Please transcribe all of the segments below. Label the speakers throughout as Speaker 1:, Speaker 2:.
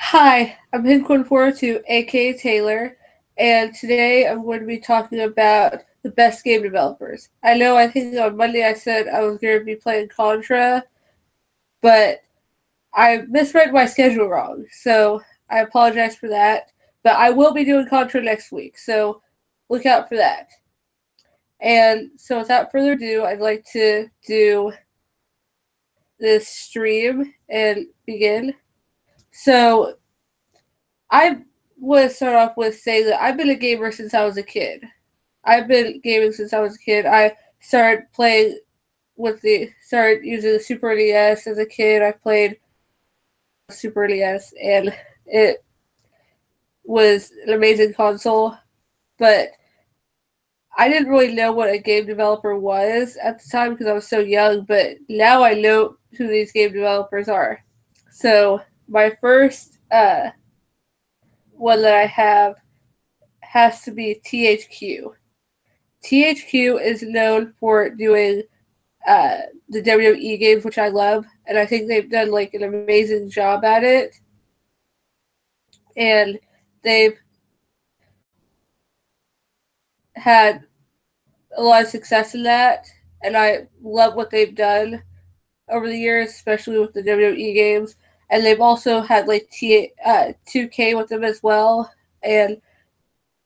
Speaker 1: Hi, I'm Hinquin42, aka Taylor, and today I'm going to be talking about the best game developers. I think on Monday I said I was going to be playing Contra, but I misread my schedule wrong, so I apologize for that. But I will be doing Contra next week, so look out for that. And so without further ado, I'd like to do this stream and begin. So I want to start off with saying that I've been a gamer since I was a kid. I've been gaming since I was a kid. I started using the Super NES as a kid. I played Super NES and it was an amazing console, but I didn't really know what a game developer was at the time because I was so young, but now I know who these game developers are. So my first one that I have has to be THQ. THQ is known for doing the WWE games, which I love, and I think they've done like an amazing job at it. And they've had a lot of success in that, and I love what they've done over the years, especially with the WWE games. And they've also had like 2K with them as well, and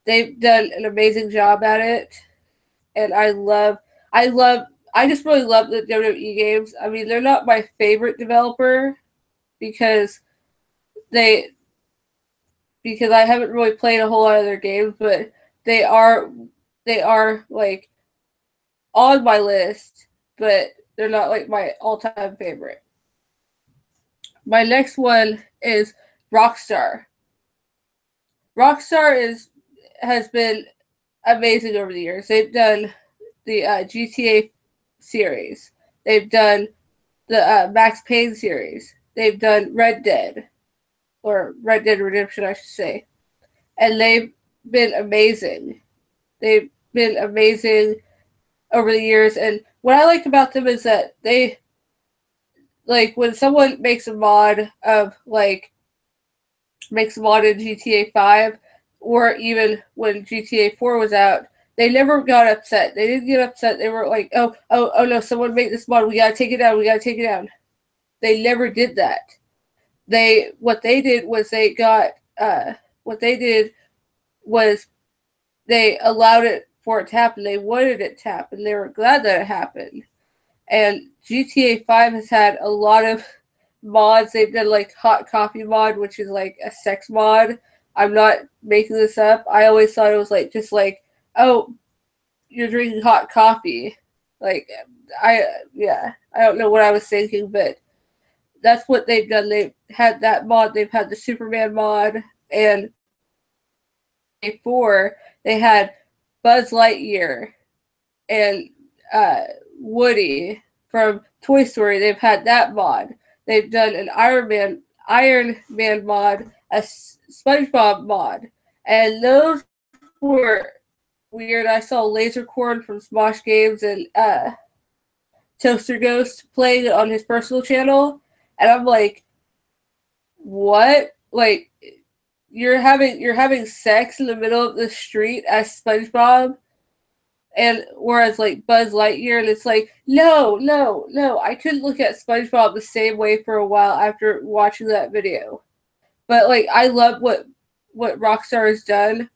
Speaker 1: they've done an amazing job at it. And I love, I just really love the WWE games. I mean, they're not my favorite developer because they because I haven't really played a whole lot of their games, but they are they are like on my list, but they're not like my all-time favorite. My next one is Rockstar. Rockstar is has been amazing over the years. They've done the GTA series. They've done the Max Payne series. They've done Red Dead, or Red Dead Redemption, I should say. And they've been amazing. They've been amazing over the years. And what I like about them is that they, like, when someone makes a mod in GTA 5, or even when GTA 4 was out, they never got upset. They didn't get upset. They were like, oh no, someone made this mod. We gotta take it down. We gotta take it down. They never did that. What they did was what they did was they allowed it for it to happen. They wanted it to happen. They were glad that it happened. And GTA 5 has had a lot of mods. They've done like Hot Coffee mod, which is like a sex mod. I'm not making this up. I always thought it was like just like, oh, you're drinking hot coffee. Like I I don't know what I was thinking, but that's what they've done. They've had that mod. They've had the Superman mod, and before they had Buzz Lightyear and Woody from Toy Story. They've had that mod. They've done an Iron Man mod, a SpongeBob mod, and those were weird. I saw Lasercorn from Smosh Games and Toaster Ghost playing it on his personal channel, and I'm like, what? Like, you're having sex in the middle of the street as SpongeBob, and whereas like Buzz Lightyear, and it's like, no. I couldn't look at SpongeBob the same way for a while after watching that video. But like, I love what Rockstar has done.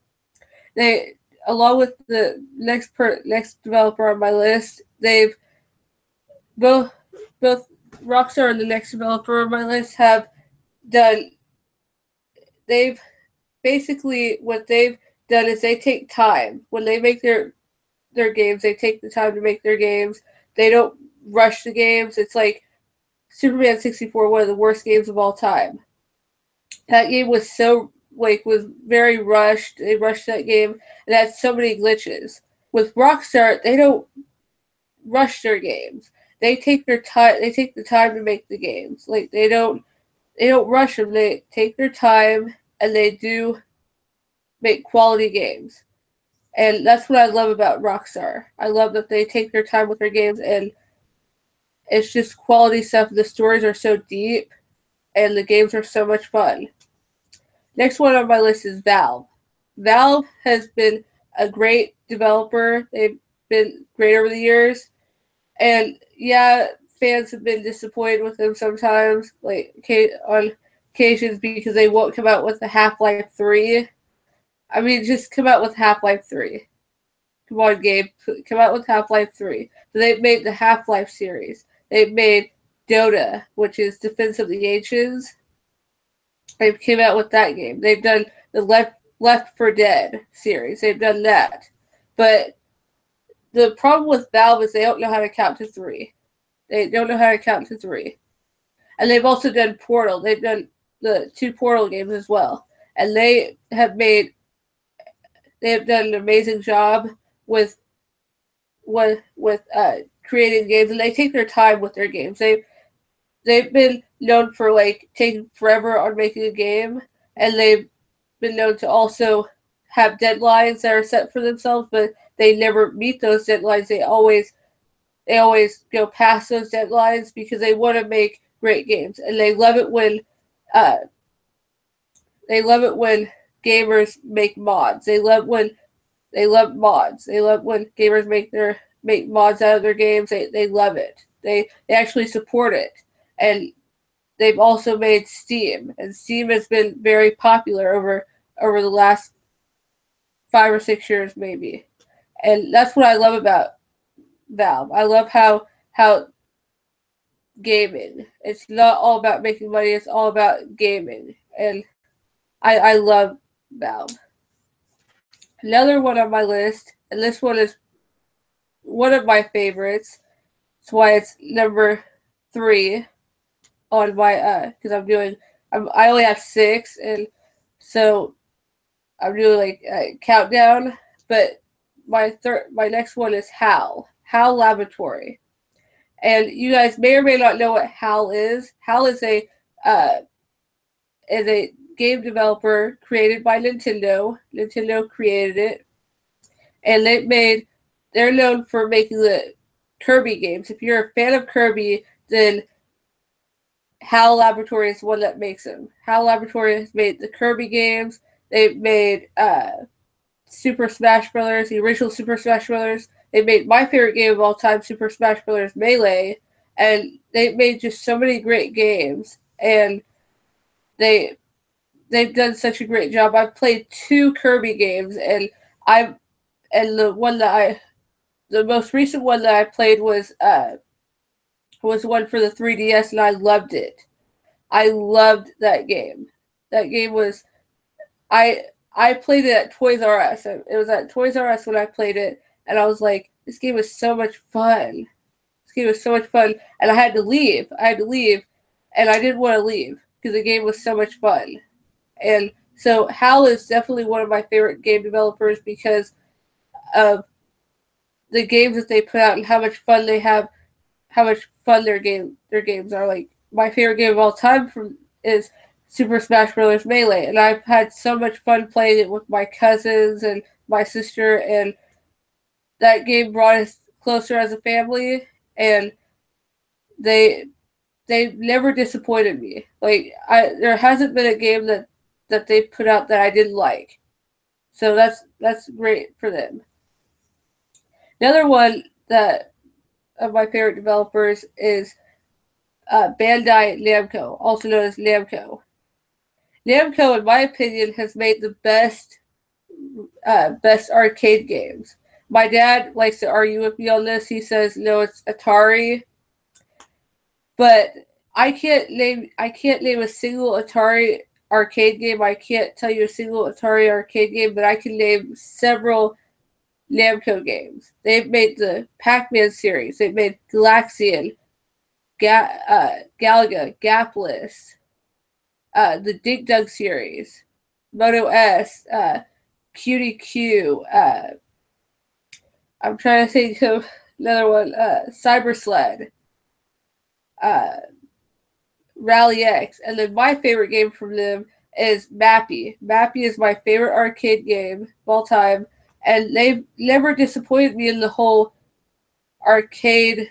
Speaker 1: They, along with the next developer on my list, they've both both Rockstar and the next developer on my list have done. They've basically what they've done is they take time when they make their games. They take the time to make their games. They don't rush the games. It's like Superman 64, one of the worst games of all time. That game was very rushed. They rushed that game and had so many glitches. With Rockstar, they don't rush their games. They take their time. They take the time to make the games. Like they don't rush them. They take their time and they do make quality games. And that's what I love about Rockstar. I love that they take their time with their games, and it's just quality stuff. The stories are so deep and the games are so much fun. Next one on my list is Valve. Valve has been a great developer. They've been great over the years. And yeah, fans have been disappointed with them sometimes, like on occasions, because they won't come out with the Half-Life 3. I mean, just come out with Half-Life 3. Come on, Gabe. Come out with Half-Life 3. So they've made the Half-Life series. They've made Dota, which is Defense of the Ancients. They came out with that game. They've done the Left 4 Dead series. They've done that. But the problem with Valve is they don't know how to count to 3. They don't know how to count to 3. And they've also done Portal. They've done the 2 Portal games as well. And they have done an amazing job with creating games, and they take their time with their games. They've been known for like taking forever on making a game, and they've been known to also have deadlines that are set for themselves, but they never meet those deadlines. They always go past those deadlines because they want to make great games, and they love it when gamers make mods. They love mods. They love when gamers make mods out of their games. They love it. They actually support it. And they've also made Steam, and Steam has been very popular over the last 5 or 6 years maybe. And that's what I love about Valve. I love how gaming. It's not all about making money, it's all about gaming. And I love Valve. Another one on my list, and this one is one of my favorites. That's why it's number 3 on my because I only have 6, and so I'm doing like a countdown. But my next one is Hal Laboratory, and you guys may or may not know what Hal is. Hal is a game developer created by Nintendo. Nintendo created it, and they're known for making the Kirby games. If you're a fan of Kirby, then Hal Laboratory is the one that makes them. Hal Laboratory has made the Kirby games. They've made Super Smash Brothers, the original Super Smash Brothers. They made my favorite game of all time, Super Smash Brothers Melee, and they've made just so many great games. And they've done such a great job. I've played 2 Kirby games, and the most recent one that I played was one for the 3DS, and I loved it. I loved that game. That game was I played it at Toys R Us. It was at Toys R Us when I played it, and I was like, this game was so much fun. This game was so much fun, and I had to leave, and I didn't want to leave because the game was so much fun. And so Hal is definitely one of my favorite game developers because of the games that they put out and how much fun they have, how much fun their games are. Like, my favorite game of all time is Super Smash Bros. Melee, and I've had so much fun playing it with my cousins and my sister, and that game brought us closer as a family, and they never disappointed me. Like, there hasn't been a game that they put out that I didn't like. So that's great for them. Another one that of my favorite developers is Bandai Namco, also known as Namco. Namco, in my opinion, has made the best arcade games. My dad likes to argue with me on this. He says, no, it's Atari. But I can't name a single Atari arcade game. I can't tell you a single Atari arcade game, but I can name several Namco games. They've made the Pac-Man series. They've made Galaxian, Galaga, Gapless, the Dig Dug series, Moto S, Cutie Q. I'm trying to think of another one. Cyber Sled, Rally X, and then my favorite game from them is Mappy. Mappy is my favorite arcade game of all time, and they've never disappointed me in the whole arcade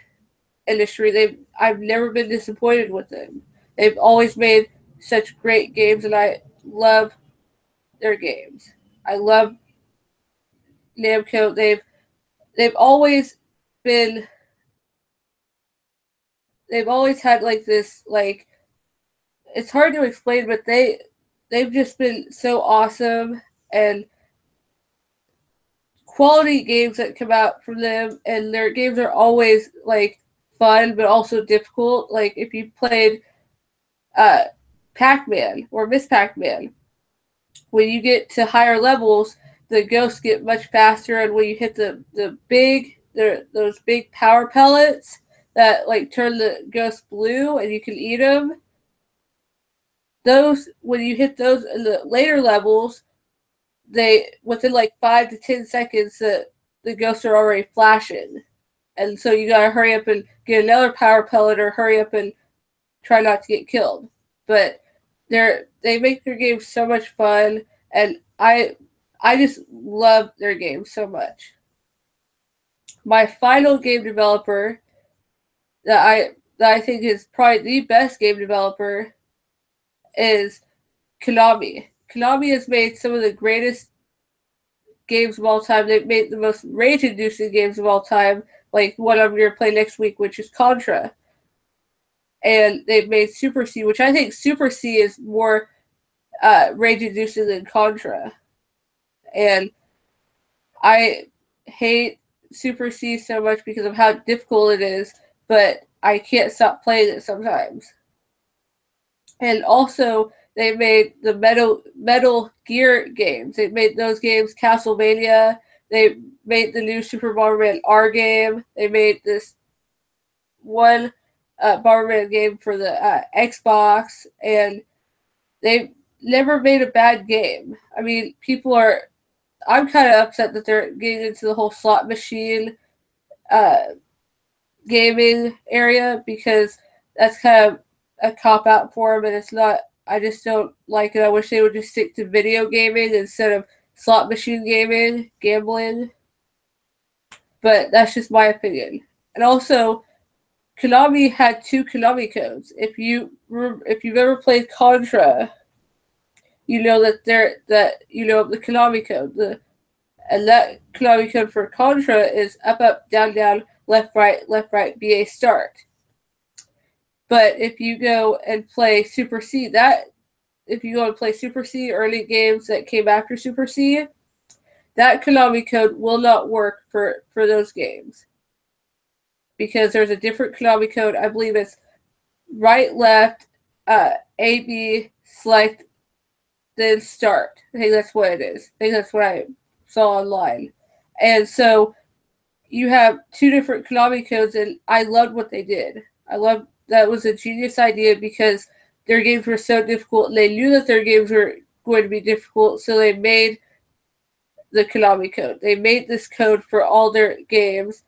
Speaker 1: industry. I've never been disappointed with them. They've always made such great games, and I love their games. I love Namco. They've always been they've always had like this, like, it's hard to explain, but they've just been so awesome, and quality games that come out from them, and their games are always like fun but also difficult. Like if you played uh Pac-Man or Miss Pac-Man, when you get to higher levels, the ghosts get much faster, and when you hit those big power pellets that like turn the ghosts blue and you can eat them, those, when you hit those in the later levels, they, within like 5 to 10 seconds, the ghosts are already flashing, and so you gotta hurry up and get another power pellet or hurry up and try not to get killed. But they make their games so much fun, and I just love their games so much. My final game developer that I think is probably the best game developer is Konami. Konami has made some of the greatest games of all time. They've made the most rage-inducing games of all time, like what I'm going to play next week, which is Contra. And they've made Super C, which I think Super C is more rage-inducing than Contra. And I hate Super C so much because of how difficult it is, but I can't stop playing it sometimes. And also, they made the Metal Gear games. They made those games, Castlevania. They made the new Super Bomberman R game. They made this one Bomberman game for the Xbox, and they never made a bad game. I mean, I'm kind of upset that they're getting into the whole slot machine gaming area, because that's kind of a cop out for them, and it's not. I just don't like it. I wish they would just stick to video gaming instead of slot machine gaming, gambling. But that's just my opinion. And also, Konami had 2 Konami codes. If you've ever played Contra, you know that the Konami code. And that Konami code for Contra is up, up, down, down, left, right, BA, start. But if you go and play Super C, or any games that came after Super C, that Konami code will not work for those games. Because there's a different Konami code. I believe it's right, left, AB, select, then start. I think that's what it is. I think that's what I saw online. And so you have 2 different Konami codes, and I loved what they did. That was a genius idea, because their games were so difficult, and they knew that their games were going to be difficult, so they made the Konami code. They made this code for all their games,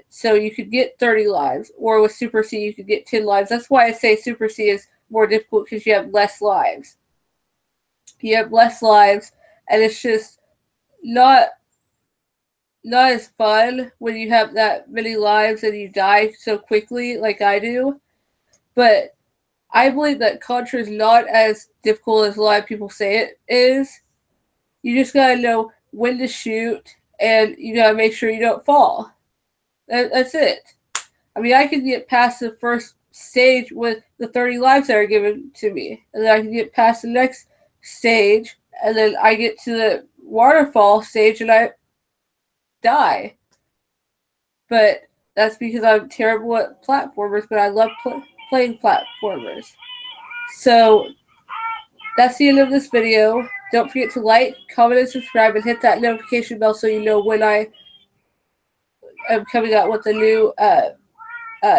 Speaker 1: so you could get 30 lives, or with Super C you could get 10 lives. That's why I say Super C is more difficult, because you have less lives. You have less lives, and it's just not as fun when you have that many lives and you die so quickly like I do. But I believe that Contra is not as difficult as a lot of people say it is. You just gotta know when to shoot, and you gotta make sure you don't fall. That's it. I mean, I can get past the first stage with the 30 lives that are given to me, and then I can get past the next stage, and then I get to the waterfall stage and I die. But that's because I'm terrible at platformers, but I love playing platformers. So that's the end of this video. Don't forget to like, comment, and subscribe, and hit that notification bell so you know when I am coming out with a new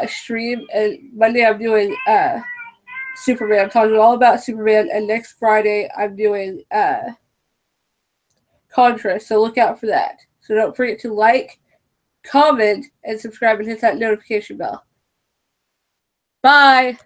Speaker 1: stream. And Monday I'm doing Superman. I'm talking all about Superman, and next Friday I'm doing Contra, so look out for that. So don't forget to like, comment, and subscribe, and hit that notification bell. Bye!